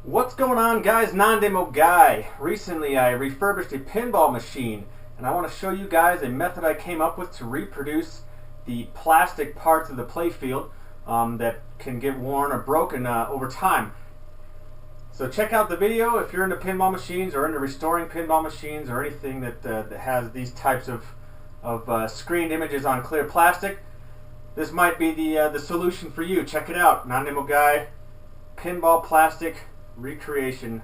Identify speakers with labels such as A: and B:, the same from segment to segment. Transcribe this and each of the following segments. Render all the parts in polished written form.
A: What's going on, guys? Nandemo guy. Recently I refurbished a pinball machine and I want to show you guys a method I came up with to reproduce the plastic parts of the playfield that can get worn or broken over time. So check out the video if you're into pinball machines or into restoring pinball machines or anything that has these types of screened images on clear plastic. This might be the solution for you. Check it out. Nandemo guy, pinball plastic recreation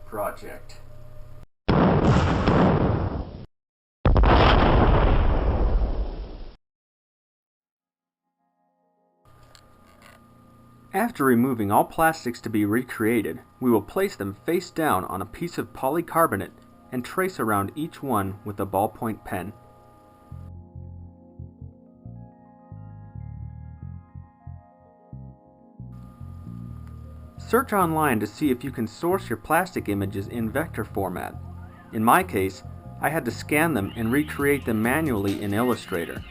A: project. After removing all plastics to be recreated, we will place them face down on a piece of polycarbonate and trace around each one with a ballpoint pen. Search online to see if you can source your plastic images in vector format. In my case, I had to scan them and recreate them manually in Illustrator.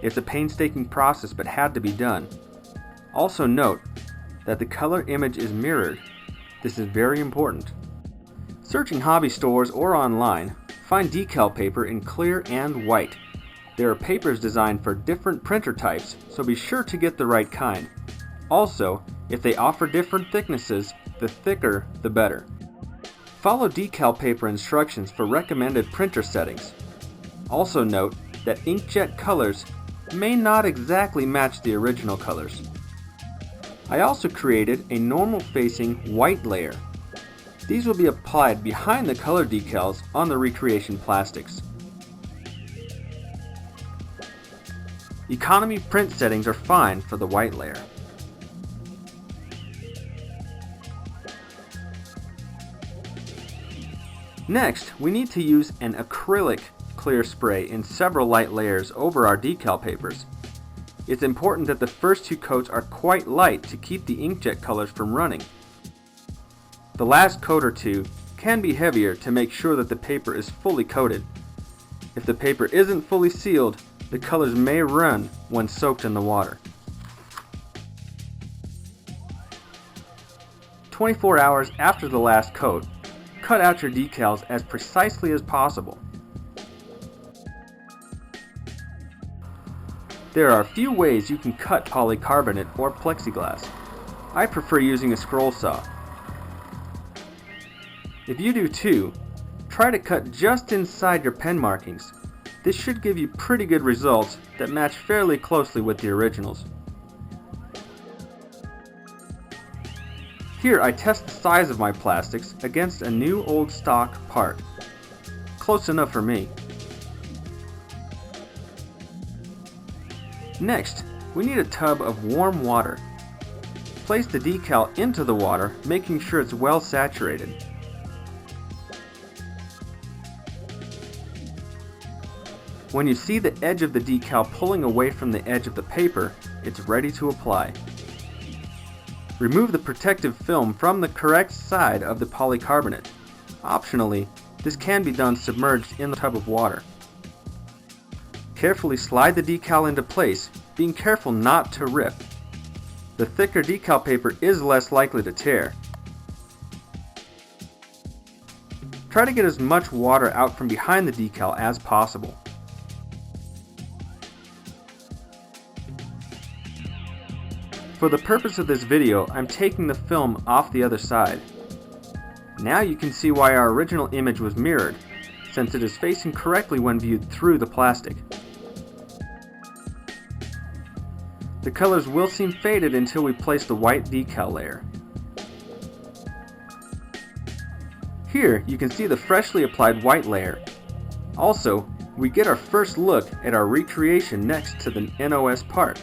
A: It's a painstaking process but had to be done. Also note that the color image is mirrored. This is very important. Searching hobby stores or online, find decal paper in clear and white. There are papers designed for different printer types, so be sure to get the right kind. Also, if they offer different thicknesses, the thicker the better. Follow decal paper instructions for recommended printer settings. Also note that inkjet colors may not exactly match the original colors. I also created a normal facing white layer. These will be applied behind the color decals on the recreation plastics. Economy print settings are fine for the white layer. Next, we need to use an acrylic clear spray in several light layers over our decal papers. It's important that the first two coats are quite light to keep the inkjet colors from running. The last coat or two can be heavier to make sure that the paper is fully coated. If the paper isn't fully sealed, the colors may run when soaked in the water. 24 hours after the last coat, cut out your decals as precisely as possible. There are a few ways you can cut polycarbonate or plexiglas. I prefer using a scroll saw. If you do too, try to cut just inside your pen markings. This should give you pretty good results that match fairly closely with the originals. Here I test the size of my plastics against a new old stock part. Close enough for me. Next, we need a tub of warm water. Place the decal into the water, making sure it's well saturated. When you see the edge of the decal pulling away from the edge of the paper, it's ready to apply. Remove the protective film from the correct side of the polycarbonate. Optionally, this can be done submerged in the tub of water. Carefully slide the decal into place, being careful not to rip. The thicker decal paper is less likely to tear. Try to get as much water out from behind the decal as possible. For the purpose of this video, I'm taking the film off the other side. Now you can see why our original image was mirrored, since it is facing correctly when viewed through the plastic. The colors will seem faded until we place the white decal layer. Here you can see the freshly applied white layer. Also, we get our first look at our recreation next to the NOS part.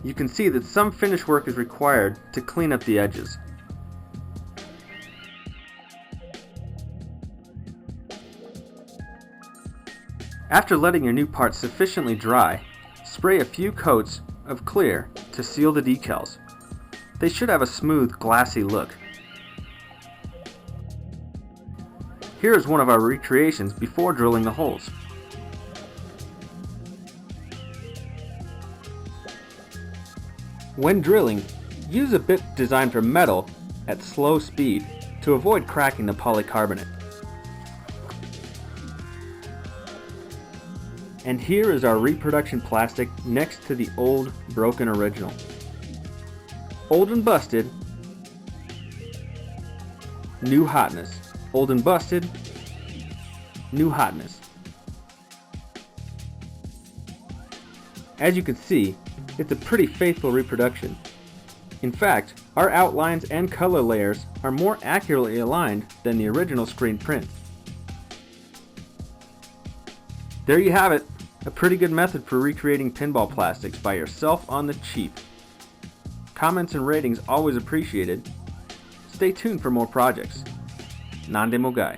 A: You can see that some finish work is required to clean up the edges. After letting your new part sufficiently dry, spray a few coats of clear to seal the decals. They should have a smooth, glassy look. Here is one of our recreations before drilling the holes. When drilling, Use a bit designed for metal at slow speed to avoid cracking the polycarbonate. And here is our reproduction plastic next to the old broken original. Old and busted, new hotness. Old and busted, new hotness. As you can see, it's a pretty faithful reproduction. In fact, our outlines and color layers are more accurately aligned than the original screen print. There you have it, a pretty good method for recreating pinball plastics by yourself on the cheap. Comments and ratings always appreciated. Stay tuned for more projects. Nandemo Guy.